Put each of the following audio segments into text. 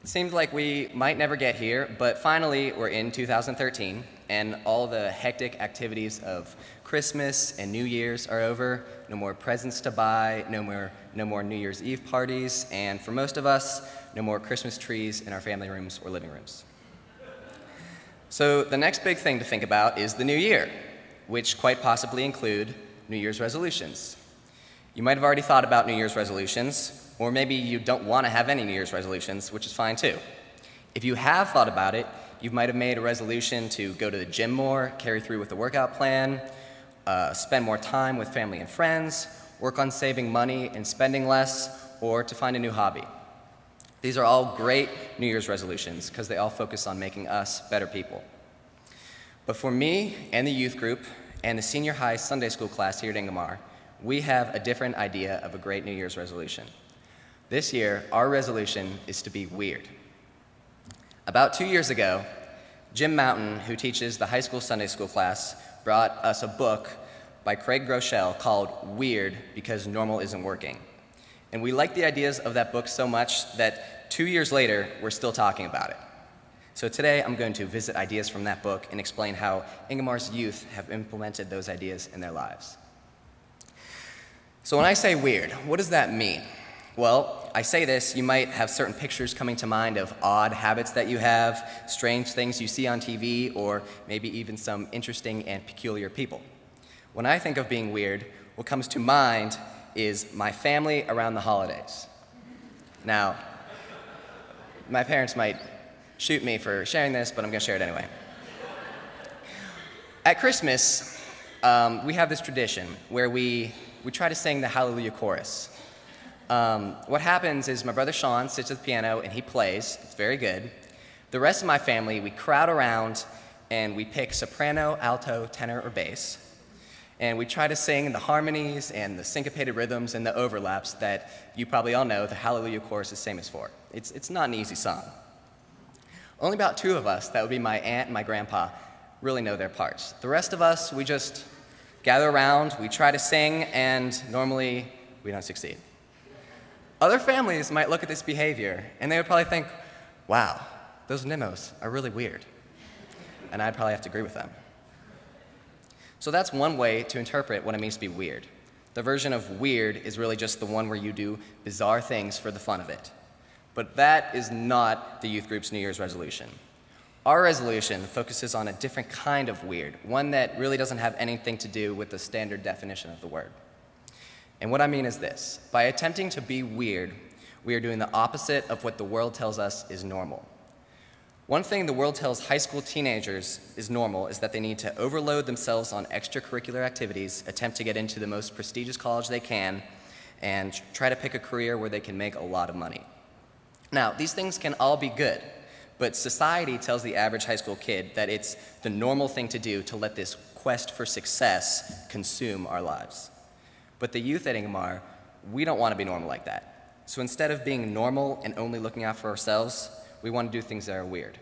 It seemed like we might never get here, but finally we're in 2013, and all the hectic activities of Christmas and New Year's are over. No more presents to buy, no more New Year's Eve parties, and for most of us, no more Christmas trees in our family rooms or living rooms. So the next big thing to think about is the new year, which quite possibly include New Year's resolutions. You might have already thought about New Year's resolutions, or maybe you don't want to have any New Year's resolutions, which is fine too. If you have thought about it, you might have made a resolution to go to the gym more, carry through with the workout plan, spend more time with family and friends, work on saving money and spending less, or to find a new hobby. These are all great New Year's resolutions because they all focus on making us better people. But for me and the youth group and the senior high Sunday school class here at Ingomar, we have a different idea of a great New Year's resolution. This year, our resolution is to be weird. About 2 years ago, Jim Mountain, who teaches the high school Sunday school class, brought us a book by Craig Groeschel called Weird Because Normal Isn't Working. And we liked the ideas of that book so much that 2 years later, we're still talking about it. So today, I'm going to visit ideas from that book and explain how Ingomar's youth have implemented those ideas in their lives. So when I say weird, what does that mean? Well, I say this, you might have certain pictures coming to mind of odd habits that you have, strange things you see on TV, or maybe even some interesting and peculiar people. When I think of being weird, what comes to mind is my family around the holidays. Now, my parents might shoot me for sharing this, but I'm going to share it anyway. At Christmas, we have this tradition where we try to sing the Hallelujah chorus. What happens is my brother Sean sits at the piano and he plays. It's very good. The rest of my family, we crowd around and we pick soprano, alto, tenor, or bass. And we try to sing the harmonies and the syncopated rhythms and the overlaps that you probably all know the Hallelujah chorus is famous for. It's not an easy song. Only about 2 of us, that would be my aunt and my grandpa, really know their parts. The rest of us, we just gather around, we try to sing, and normally we don't succeed. Other families might look at this behavior, and they would probably think, wow, those Nimmos are really weird. And I'd probably have to agree with them. So that's one way to interpret what it means to be weird. The version of weird is really just the one where you do bizarre things for the fun of it. But that is not the youth group's New Year's resolution. Our resolution focuses on a different kind of weird, one that really doesn't have anything to do with the standard definition of the word. And what I mean is this: by attempting to be weird, we are doing the opposite of what the world tells us is normal. One thing the world tells high school teenagers is normal is that they need to overload themselves on extracurricular activities, attempt to get into the most prestigious college they can, and try to pick a career where they can make a lot of money. Now, these things can all be good, but society tells the average high school kid that it's the normal thing to do to let this quest for success consume our lives. But the youth at Ingomar, we don't want to be normal like that. So instead of being normal and only looking out for ourselves, we want to do things that are weird.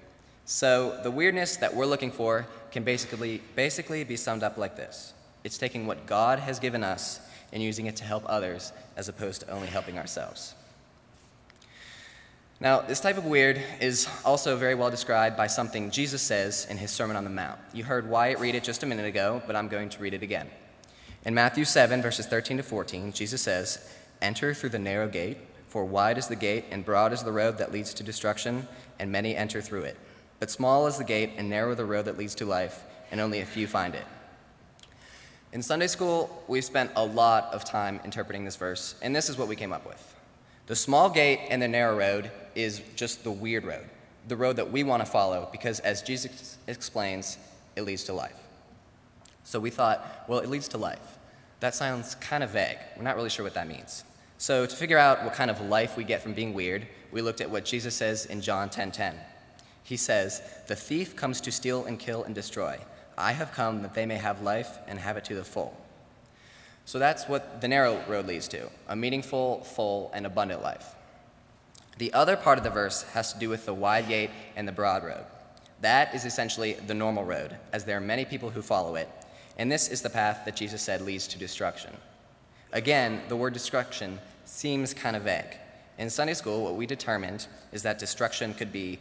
So the weirdness that we're looking for can basically be summed up like this. It's taking what God has given us and using it to help others as opposed to only helping ourselves. Now, this type of weird is also very well described by something Jesus says in his Sermon on the Mount. You heard Wyatt read it just a minute ago, but I'm going to read it again. In Matthew 7, verses 13 to 14, Jesus says, "Enter through the narrow gate, for wide is the gate and broad is the road that leads to destruction, and many enter through it. But small is the gate and narrow the road that leads to life, and only a few find it." In Sunday school, we spent a lot of time interpreting this verse, and this is what we came up with. The small gate and the narrow road is just the weird road, the road that we want to follow because, as Jesus explains, it leads to life. So we thought, well, it leads to life. That sounds kind of vague. We're not really sure what that means. So to figure out what kind of life we get from being weird, we looked at what Jesus says in John 10:10. He says, "The thief comes to steal and kill and destroy. I have come that they may have life and have it to the full." So that's what the narrow road leads to, a meaningful, full, and abundant life. The other part of the verse has to do with the wide gate and the broad road. That is essentially the normal road, as there are many people who follow it, and this is the path that Jesus said leads to destruction. Again, the word destruction seems kind of vague. In Sunday school, what we determined is that destruction could be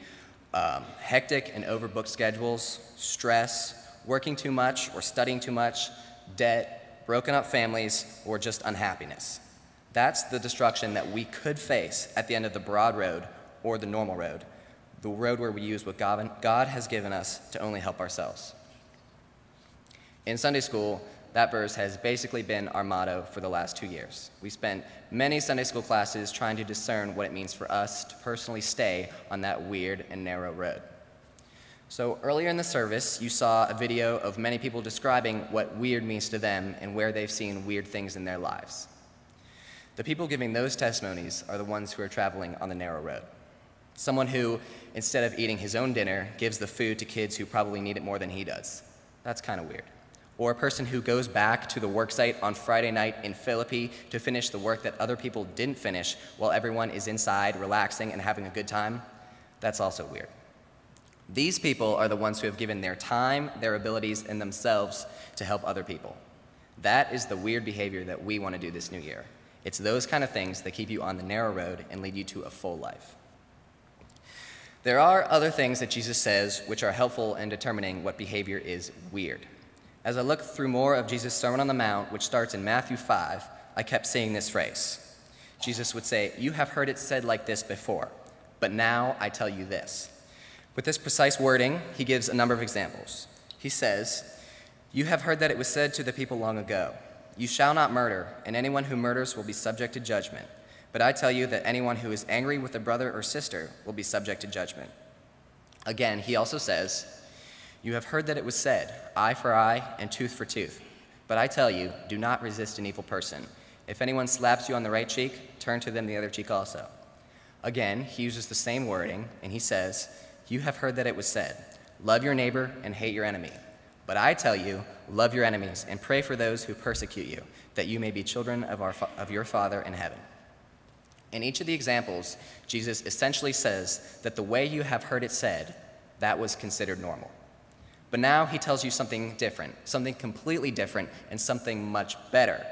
hectic and overbooked schedules, stress, working too much or studying too much, debt, broken up families, or just unhappiness. That's the destruction that we could face at the end of the broad road or the normal road, the road where we use what God has given us to only help ourselves. In Sunday school, that verse has basically been our motto for the last 2 years. We spent many Sunday school classes trying to discern what it means for us to personally stay on that weird and narrow road. So earlier in the service, you saw a video of many people describing what weird means to them and where they've seen weird things in their lives. The people giving those testimonies are the ones who are traveling on the narrow road. Someone who, instead of eating his own dinner, gives the food to kids who probably need it more than he does. That's kind of weird. Or a person who goes back to the worksite on Friday night in Philippi to finish the work that other people didn't finish while everyone is inside relaxing and having a good time. That's also weird. These people are the ones who have given their time, their abilities, and themselves to help other people. That is the weird behavior that we want to do this new year. It's those kind of things that keep you on the narrow road and lead you to a full life. There are other things that Jesus says which are helpful in determining what behavior is weird. As I looked through more of Jesus' Sermon on the Mount, which starts in Matthew 5, I kept seeing this phrase. Jesus would say, "You have heard it said like this before, but now I tell you this." With this precise wording, he gives a number of examples. He says, "You have heard that it was said to the people long ago, 'You shall not murder, and anyone who murders will be subject to judgment.' But I tell you that anyone who is angry with a brother or sister will be subject to judgment." Again, he also says, "You have heard that it was said, 'Eye for eye and tooth for tooth.' But I tell you, do not resist an evil person. If anyone slaps you on the right cheek, turn to them the other cheek also." Again, he uses the same wording, and he says, "You have heard that it was said, 'Love your neighbor and hate your enemy.' But I tell you, love your enemies and pray for those who persecute you, that you may be children of your Father in heaven." In each of the examples, Jesus essentially says that the way you have heard it said, that was considered normal. But now he tells you something different, something completely different, and something much better.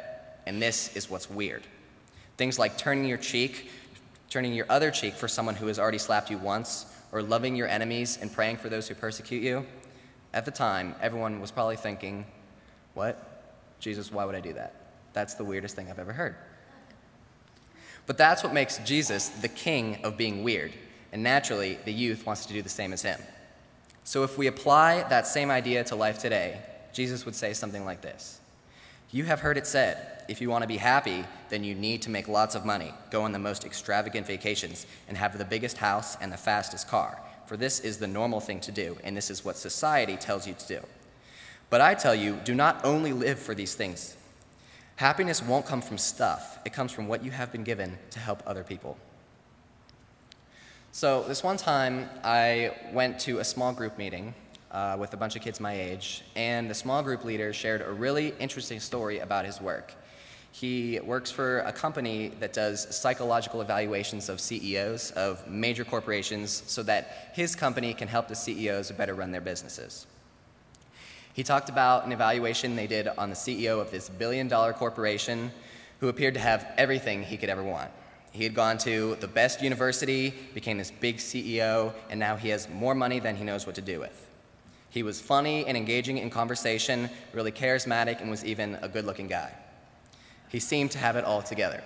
And this is what's weird. Things like turning your other cheek for someone who has already slapped you once, or loving your enemies and praying for those who persecute you. At the time, everyone was probably thinking, "What? Jesus, why would I do that? That's the weirdest thing I've ever heard." But that's what makes Jesus the king of being weird, and naturally, the youth wants to do the same as him. So if we apply that same idea to life today, Jesus would say something like this. "You have heard it said, if you want to be happy, then you need to make lots of money, go on the most extravagant vacations, and have the biggest house and the fastest car, for this is the normal thing to do, and this is what society tells you to do. But I tell you, do not only live for these things. Happiness won't come from stuff. It comes from what you have been given to help other people." So this one time, I went to a small group meeting with a bunch of kids my age, and the small group leader shared a really interesting story about his work. He works for a company that does psychological evaluations of CEOs of major corporations so that his company can help the CEOs better run their businesses. He talked about an evaluation they did on the CEO of this billion-dollar corporation who appeared to have everything he could ever want. He had gone to the best university, became this big CEO, and now he has more money than he knows what to do with. He was funny and engaging in conversation, really charismatic, and was even a good-looking guy. He seemed to have it all together.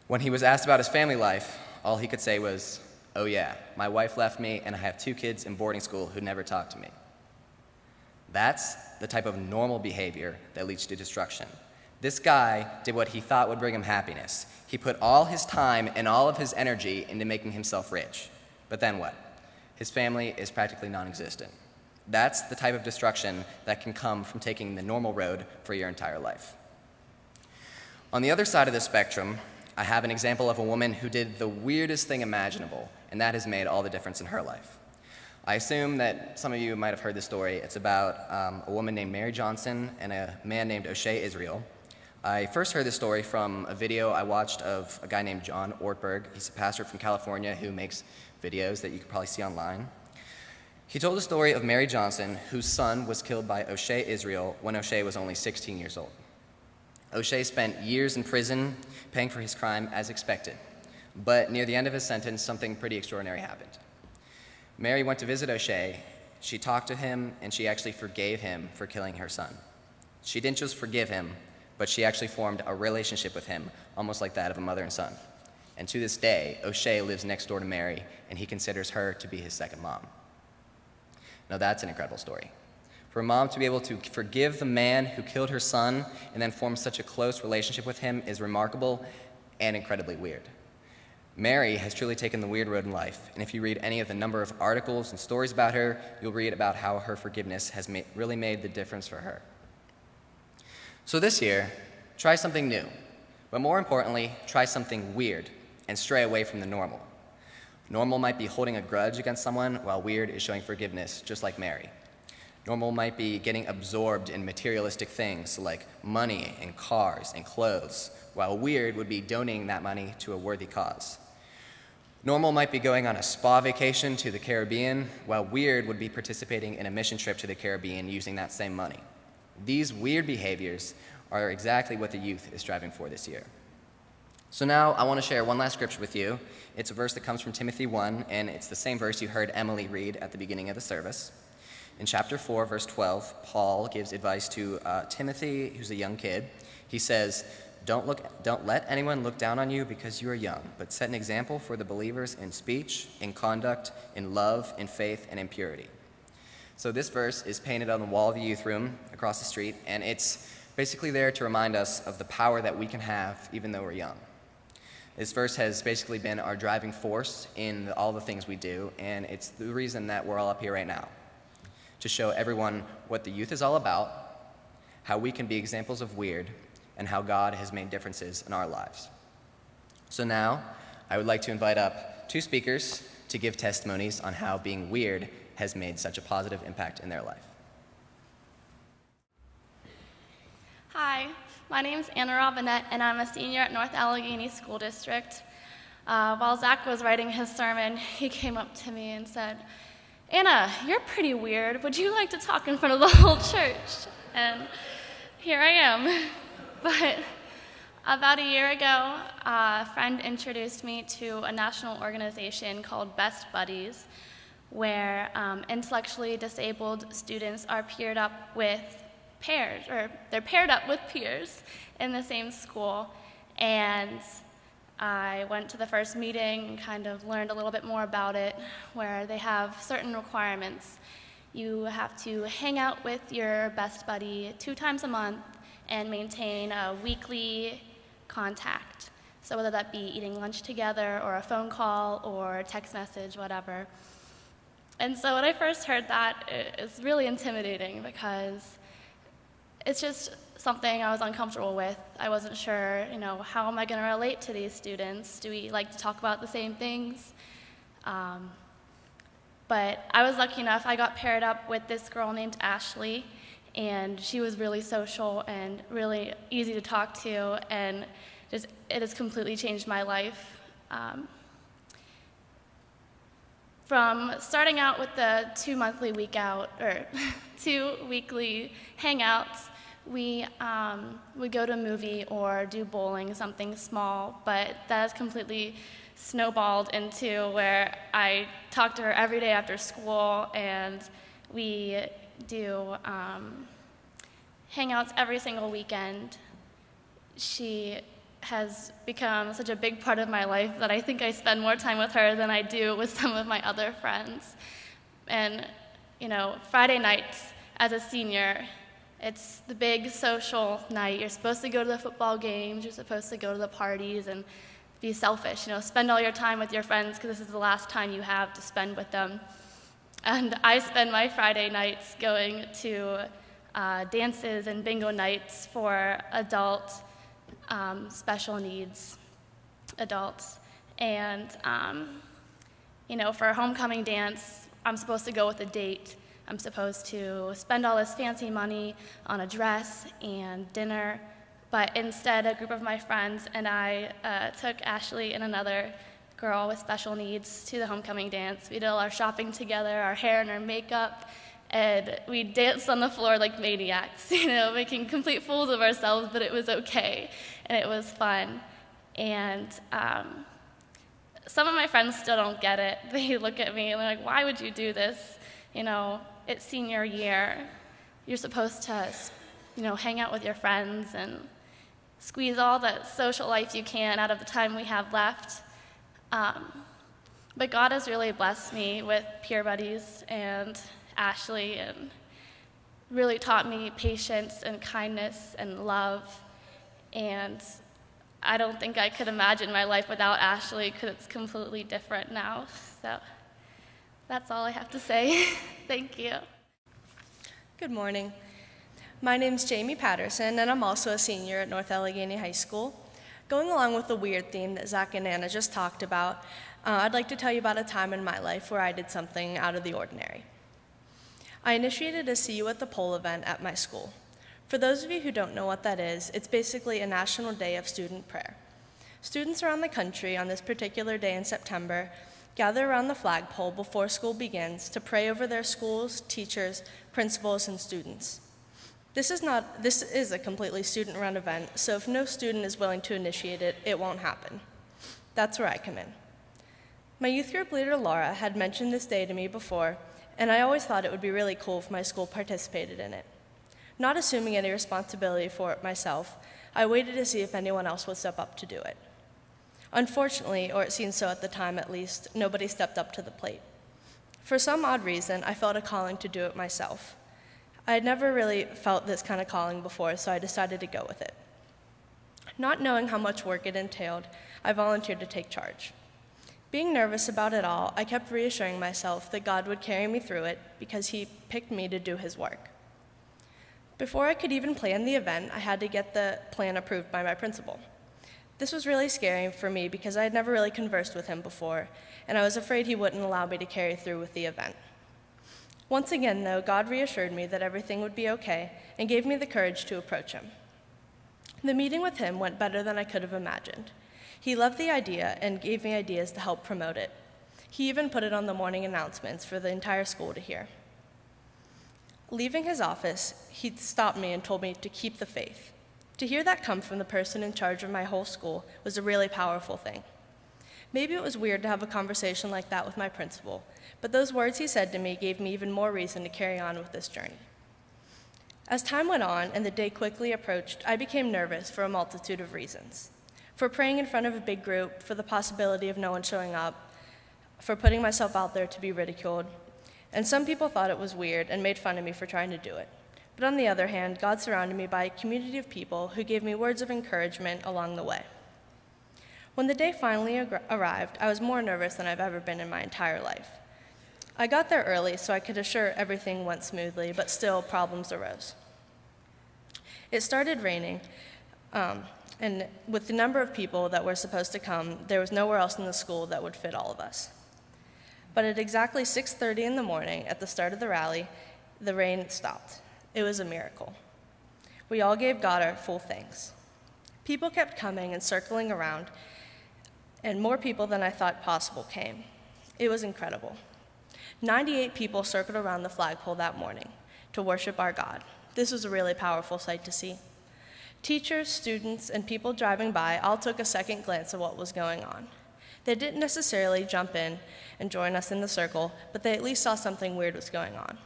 When he was asked about his family life, all he could say was, "Oh yeah, my wife left me, and I have 2 kids in boarding school who never talk to me." That's the type of normal behavior that leads to destruction. This guy did what he thought would bring him happiness. He put all his time and all of his energy into making himself rich. But then what? His family is practically non-existent. That's the type of destruction that can come from taking the normal road for your entire life. On the other side of the spectrum, I have an example of a woman who did the weirdest thing imaginable, and that has made all the difference in her life. I assume that some of you might have heard this story. It's about a woman named Mary Johnson and a man named O'Shea Israel. I first heard this story from a video I watched of a guy named John Ortberg. He's a pastor from California who makes videos that you can probably see online. He told the story of Mary Johnson, whose son was killed by O'Shea Israel when O'Shea was only 16 years old. O'Shea spent years in prison, paying for his crime as expected. But near the end of his sentence, something pretty extraordinary happened. Mary went to visit O'Shea. She talked to him, and she actually forgave him for killing her son. She didn't just forgive him, but she actually formed a relationship with him, almost like that of a mother and son. And to this day, O'Shea lives next door to Mary, and he considers her to be his second mom. Now that's an incredible story. For a mom to be able to forgive the man who killed her son and then form such a close relationship with him is remarkable and incredibly weird. Mary has truly taken the weird road in life, and if you read any of the number of articles and stories about her, you'll read about how her forgiveness has really made the difference for her. So this year, try something new, but more importantly, try something weird and stray away from the normal. Normal might be holding a grudge against someone, while weird is showing forgiveness, just like Mary. Normal might be getting absorbed in materialistic things like money and cars and clothes, while weird would be donating that money to a worthy cause. Normal might be going on a spa vacation to the Caribbean, while weird would be participating in a mission trip to the Caribbean using that same money. These weird behaviors are exactly what the youth is striving for this year. So now I want to share one last scripture with you. It's a verse that comes from Timothy 1, and it's the same verse you heard Emily read at the beginning of the service. In chapter 4, verse 12, Paul gives advice to Timothy, who's a young kid. He says, Don't let anyone look down on you because you are young, but set an example for the believers in speech, in conduct, in love, in faith, and in purity. So this verse is painted on the wall of the youth room across the street, and it's basically there to remind us of the power that we can have even though we're young. This verse has basically been our driving force in all the things we do, and it's the reason that we're all up here right now, to show everyone what the youth is all about, how we can be examples of weird, and how God has made differences in our lives. So now, I would like to invite up two speakers to give testimonies on how being weird has made such a positive impact in their life. Hi, my name is Anna Robinette, and I'm a senior at North Allegheny School District. While Zack was writing his sermon, he came up to me and said, Anna, you're pretty weird. Would you like to talk in front of the whole church? And here I am. But about a year ago, a friend introduced me to a national organization called Best Buddies, where intellectually disabled students are paired up with they're paired up with peers in the same school. And I went to the first meeting and kind of learned a little bit more about it, where they have certain requirements. You have to hang out with your best buddy 2 times a month and maintain a weekly contact. So whether that be eating lunch together or a phone call or a text message, whatever. And so when I first heard that, it was really intimidating because it's just something I was uncomfortable with. I wasn't sure, how am I going to relate to these students? Do we like to talk about the same things? But I was lucky enough, I got paired up with this girl named Ashley, and she was really social and really easy to talk to, and it has completely changed my life. From starting out with the 2 weekly hangouts, we would go to a movie or do bowling, something small, but that has completely snowballed into where I talk to her every day after school, and we do hangouts every single weekend. She has become such a big part of my life that I think I spend more time with her than I do with some of my other friends. And, Friday nights as a senior, it's the big social night. You're supposed to go to the football games, you're supposed to go to the parties and be selfish, spend all your time with your friends because this is the last time you have to spend with them. And I spend my Friday nights going to dances and bingo nights for adult special needs adults. And, for a homecoming dance, I'm supposed to go with a date. I'm supposed to spend all this fancy money on a dress and dinner, but instead a group of my friends and I took Ashley and another girl with special needs to the homecoming dance. We did all our shopping together, our hair and our makeup, and we danced on the floor like maniacs, making complete fools of ourselves, but it was okay, and it was fun. And some of my friends still don't get it. They look at me and they're like, why would you do this? It's senior year. You're supposed to, hang out with your friends and squeeze all the social life you can out of the time we have left. But God has really blessed me with peer buddies and Ashley, and really taught me patience and kindness and love. And I don't think I could imagine my life without Ashley, because it's completely different now. So that's all I have to say. Thank you. Good morning. My name's Jamie Patterson, and I'm also a senior at North Allegheny High School. Going along with the weird theme that Zack and Anna just talked about, I'd like to tell you about a time in my life where I did something out of the ordinary. I initiated a See You at the Pole event at my school. For those of you who don't know what that is, it's basically a national day of student prayer. Students around the country on this particular day in September gather around the flagpole before school begins to pray over their schools, teachers, principals, and students. This is a completely student-run event, so if no student is willing to initiate it, it won't happen. That's where I come in. My youth group leader, Laura, had mentioned this day to me before, and I always thought it would be really cool if my school participated in it. Not assuming any responsibility for it myself, I waited to see if anyone else would step up to do it. Unfortunately, or it seemed so at the time at least, nobody stepped up to the plate. For some odd reason, I felt a calling to do it myself. I had never really felt this kind of calling before, so I decided to go with it. Not knowing how much work it entailed, I volunteered to take charge. Being nervous about it all, I kept reassuring myself that God would carry me through it because He picked me to do His work. Before I could even plan the event, I had to get the plan approved by my principal. This was really scary for me because I had never really conversed with him before, and I was afraid he wouldn't allow me to carry through with the event. Once again, though, God reassured me that everything would be okay and gave me the courage to approach Him. The meeting with Him went better than I could have imagined. He loved the idea and gave me ideas to help promote it. He even put it on the morning announcements for the entire school to hear. Leaving his office, he stopped me and told me to keep the faith. To hear that come from the person in charge of my whole school was a really powerful thing. Maybe it was weird to have a conversation like that with my principal, but those words he said to me gave me even more reason to carry on with this journey. As time went on and the day quickly approached, I became nervous for a multitude of reasons. For praying in front of a big group, for the possibility of no one showing up, for putting myself out there to be ridiculed, and some people thought it was weird and made fun of me for trying to do it. But on the other hand, God surrounded me by a community of people who gave me words of encouragement along the way. When the day finally arrived, I was more nervous than I've ever been in my entire life. I got there early so I could assure everything went smoothly, but still problems arose. It started raining, and with the number of people that were supposed to come, there was nowhere else in the school that would fit all of us. But at exactly 6:30 in the morning, at the start of the rally, the rain stopped. It was a miracle. We all gave God our full thanks. People kept coming and circling around, and more people than I thought possible came. It was incredible. 98 people circled around the flagpole that morning to worship our God. This was a really powerful sight to see. Teachers, students, and people driving by all took a second glance at what was going on. They didn't necessarily jump in and join us in the circle, but they at least saw something weird was going on.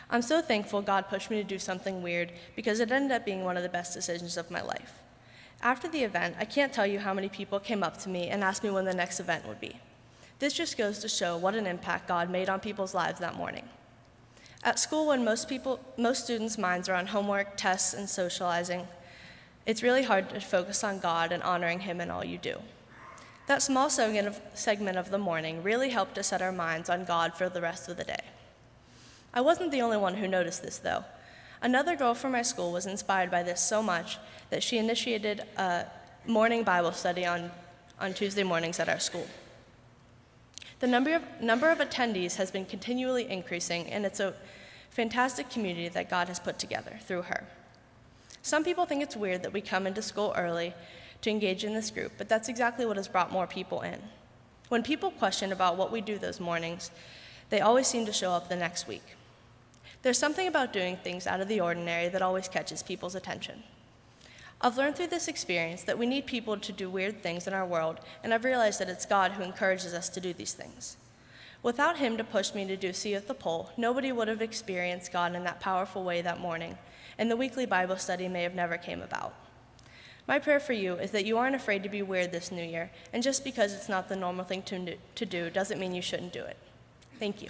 I'm so thankful God pushed me to do something weird because it ended up being one of the best decisions of my life. After the event, I can't tell you how many people came up to me and asked me when the next event would be. This just goes to show what an impact God made on people's lives that morning. At school, when most students' minds are on homework, tests, and socializing, it's really hard to focus on God and honoring Him in all you do. That small segment of the morning really helped to set our minds on God for the rest of the day. I wasn't the only one who noticed this, though. Another girl from my school was inspired by this so much that she initiated a morning Bible study on Tuesday mornings at our school. The number of attendees has been continually increasing, and it's a fantastic community that God has put together through her. Some people think it's weird that we come into school early to engage in this group, but that's exactly what has brought more people in. When people question about what we do those mornings, they always seem to show up the next week. There's something about doing things out of the ordinary that always catches people's attention. I've learned through this experience that we need people to do weird things in our world, and I've realized that it's God who encourages us to do these things. Without him to push me to do C at the Pole, nobody would have experienced God in that powerful way that morning, and the weekly Bible study may have never came about. My prayer for you is that you aren't afraid to be weird this new year, and just because it's not the normal thing to do doesn't mean you shouldn't do it. Thank you.